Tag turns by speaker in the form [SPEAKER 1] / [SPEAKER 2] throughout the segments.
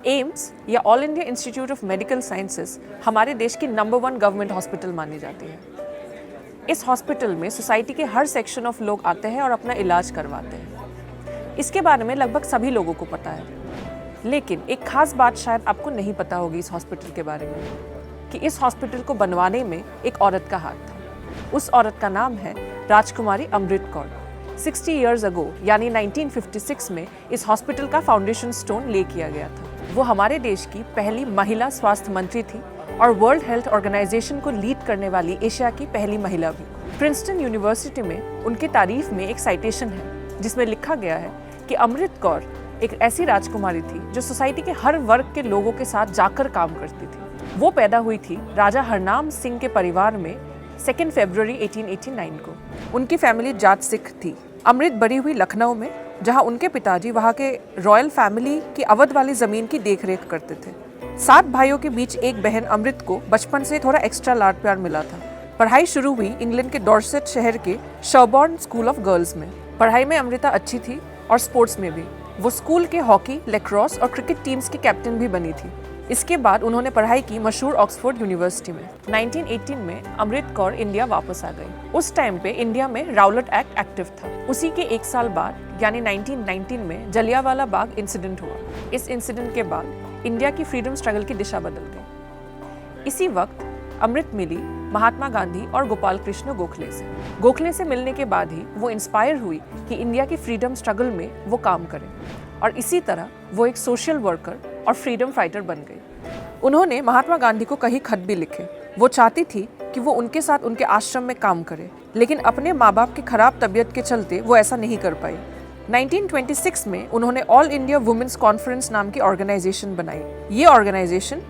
[SPEAKER 1] AIIMS या all India institute of medical sciences हमारे देश की नंबर 1 गवर्नमेंट हॉस्पिटल मानी जाती है। इस हॉस्पिटल में सोसाइटी के हर सेक्शन ऑफ लोग आते हैं और अपना इलाज करवाते हैं। इसके बारे में लगभग सभी लोगों को पता है, लेकिन एक खास बात शायद आपको नहीं पता होगी इस हॉस्पिटल के बारे में, कि इस हॉस्पिटल को बनवाने में एक औरत का हाथ था। उस औरत का नाम है राजकुमारी अमृत कौर। 60 ईयर्स अगो यानी 1956 में इस हॉस्पिटल का फाउंडेशन स्टोन ले किया गया था। वो हमारे देश की पहली महिला स्वास्थ्य मंत्री थी और वर्ल्ड हेल्थ ऑर्गेनाइजेशन को लीड करने वाली एशिया की पहली महिला भी। प्रिंसटन यूनिवर्सिटी में उनकी तारीफ में एक साइटेशन है जिसमें लिखा गया है कि अमृत कौर एक ऐसी राजकुमारी थी जो सोसाइटी के हर वर्ग के लोगों के साथ जाकर काम करती थी। वो पैदा हुई थी राजा हरनाम सिंह के परिवार में 2 फरवरी 1889 को। उनकी फैमिली जाट सिख थी। अमृत बड़ी हुई लखनऊ में, जहां उनके पिताजी वहां के रॉयल फैमिली की अवध वाली जमीन की देखरेख करते थे। 7 भाइयों के बीच एक बहन अमृत को बचपन से थोड़ा एक्स्ट्रा लाड प्यार मिला था। पढ़ाई शुरू हुई इंग्लैंड के डॉर्सेट शहर के शॉबॉर्न स्कूल ऑफ गर्ल्स में। पढ़ाई में अमृता अच्छी थी और स्पोर्ट्स में भी। वो स्कूल के हॉकी, लैक्रोस और क्रिकेट टीम्स की कैप्टन भी बनी थी। इसके बाद उन्होंने पढ़ाई की मशहूर ऑक्सफोर्ड यूनिवर्सिटी में। 1918 में अमृत कौर इंडिया वापस आ गई। उस टाइम पे इंडिया में राउलेट एक्ट एक्टिव था। उसी के 1 साल बाद यानी 1919 में जलियांवाला बाग इंसिडेंट हुआ। इस इंसिडेंट के बाद इंडिया की फ्रीडम स्ट्रगल की दिशा बदल गई। इसी वक्त अमृत मिली महात्मा गांधी और गोपाल कृष्ण गोखले से। गोखले से मिलने के बाद ही वो इंस्पायर हुई कि इंडिया की फ्रीडम स्ट्रगल में वो काम करें, और इसी तरह वो एक सोशल वर्कर और फ्रीडम फाइटर बन गई। उन्होंने महात्मा गांधी को कई खत भी लिखे। वो चाहती थी कि वो उनके साथ उनके आश्रम में काम करे, लेकिन अपने माँ बाप की खराब तबीयत के चलते वो ऐसा नहीं कर पाई। 1926 में उन्होंने ऑल इंडिया वुमेन्स कॉन्फ्रेंस नाम की ऑर्गेनाइजेशन बनाई। ये ऑर्गेनाइजेशन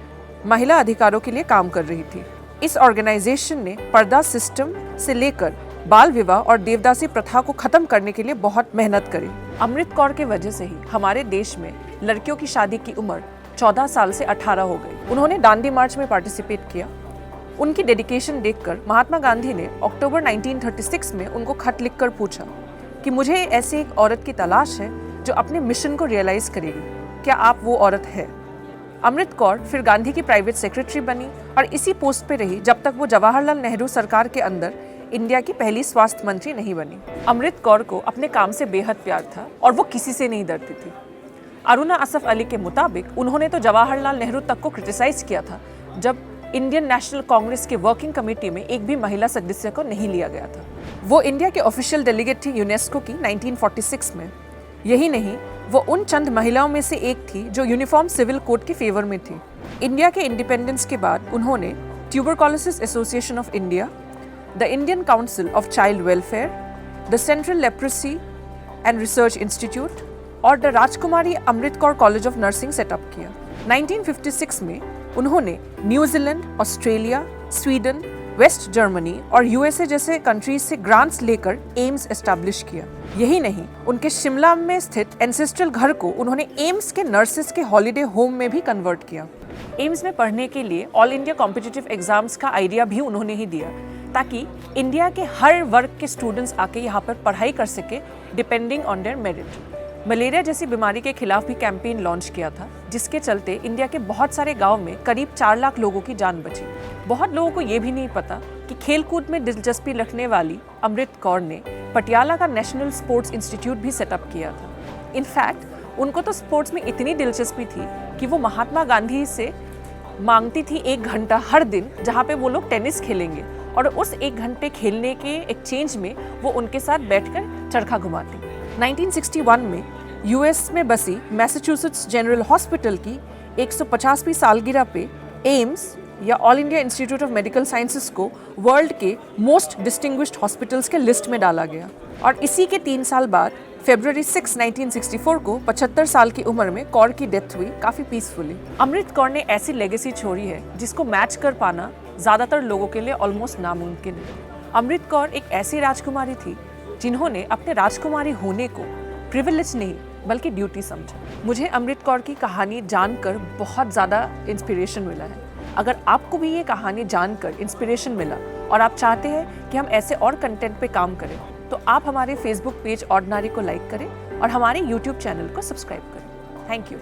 [SPEAKER 1] महिला अधिकारों के लिए काम कर रही थी। इस ऑर्गेनाइजेशन ने पर्दा सिस्टम से लेकर बाल विवाह और देवदासी प्रथा को खत्म करने के लिए बहुत मेहनत करी। अमृत कौर के वजह से ही हमारे देश में लड़कियों की शादी की उम्र 14 साल से 18 हो गई। उन्होंने दांडी मार्च में पार्टिसिपेट किया। उनकी डेडिकेशन देखकर महात्मा गांधी ने अक्टूबर 1936 में उनको खत लिखकर पूछा कि मुझे ऐसी एक औरत की तलाश है जो अपने मिशन को रियलाइज करेगी, क्या आप वो औरत है? अमृत कौर फिर गांधी की प्राइवेट सेक्रेटरी बनी और इसी पोस्ट पे रही जब तक वो जवाहरलाल नेहरू सरकार के अंदर इंडिया की पहली स्वास्थ्य मंत्री नहीं बनी। अमृत कौर को अपने काम से बेहद प्यार था और वो किसी से नहीं डरती थी। अरुणा असफ अली के मुताबिक उन्होंने तो जवाहरलाल नेहरू तक को क्रिटिसाइज किया था जब इंडियन नेशनल कांग्रेस के वर्किंग कमेटी में एक भी महिला सदस्य को नहीं लिया गया था। वो इंडिया के ऑफिशियल डेलीगेट थी यूनेस्को की 1946 में। यही नहीं, वो उन चंद महिलाओं में से एक थी जो यूनिफॉर्म सिविल कोड के फेवर में थी। इंडिया के इंडिपेंडेंस के बाद उन्होंने tuberculosis association of India, the Indian council of child welfare, the central leprosy and research institute और the Rajkumari Amrit Kaur college of nursing set up किया। 1956 में उन्होंने New Zealand, Australia, Sweden, West Germany और यूएसए जैसे कंट्रीज से ग्रांट्स लेकर एम्स एस्टैब्लिश किया। यही नहीं, उनके शिमला में स्थित एंसेस्ट्रल घर को उन्होंने एम्स के नर्सेस के हॉलिडे होम में भी कन्वर्ट किया। एम्स में पढ़ने के लिए ऑल इंडिया कॉम्पिटिटिव एग्जाम्स का आइडिया भी उन्होंने ही दिया, ताकि इंडिया के हर वर्ग के स्टूडेंट्स आके यहाँ पर पढ़ाई कर सके depending on their merit. Malaria जैसी बीमारी के खिलाफ भी कैंपेन लॉन्च किया था, जिसके चलते इंडिया के बहुत सारे गांव में करीब 4 लाख लोगों की जान बची। बहुत लोगों को ये भी नहीं पता कि खेलकूद में दिलचस्पी रखने वाली अमृत कौर ने पटियाला का नेशनल स्पोर्ट्स इंस्टीट्यूट भी सेटअप किया था। इनफैक्ट उनको तो स्पोर्ट्स में इतनी दिलचस्पी थी कि वो महात्मा गांधी से मांगती थी 1 घंटा हर दिन जहाँ पे वो लोग टेनिस खेलेंगे, और उस 1 घंटे खेलने के एक्सचेंज में वो उनके साथ बैठकर चरखा घुमाती। 1961 में यूएस में बसी मैसाचुसेट्स जनरल हॉस्पिटल की 150वीं सालगिरह पे एम्स या all India institute of medical sciences को वर्ल्ड के मोस्ट डिस्टिंग्विश्ड हॉस्पिटल्स के लिस्ट में डाला गया। और इसी के 3 साल बाद फरवरी 6, 1964 को 75 साल की उम्र में कौर की डेथ हुई, काफ़ी पीसफुली। अमृत कौर ने ऐसी लेगेसी छोड़ी है जिसको मैच कर पाना ज़्यादातर लोगों के लिए ऑलमोस्ट नामुमकिन है। अमृत कौर एक ऐसी राजकुमारी थी जिन्होंने अपने राजकुमारी होने को प्रिविलेज नहीं बल्कि ड्यूटी समझा। मुझे अमृत कौर की कहानी जानकर बहुत ज़्यादा इंस्पिरेशन मिला है। अगर आपको भी ये कहानी जानकर इंस्पिरेशन मिला और आप चाहते हैं कि हम ऐसे और कंटेंट पे काम करें, तो आप हमारे फेसबुक पेज ऑर्डिनरी को लाइक करें और हमारे यूट्यूब चैनल को सब्सक्राइब करें। Thank you.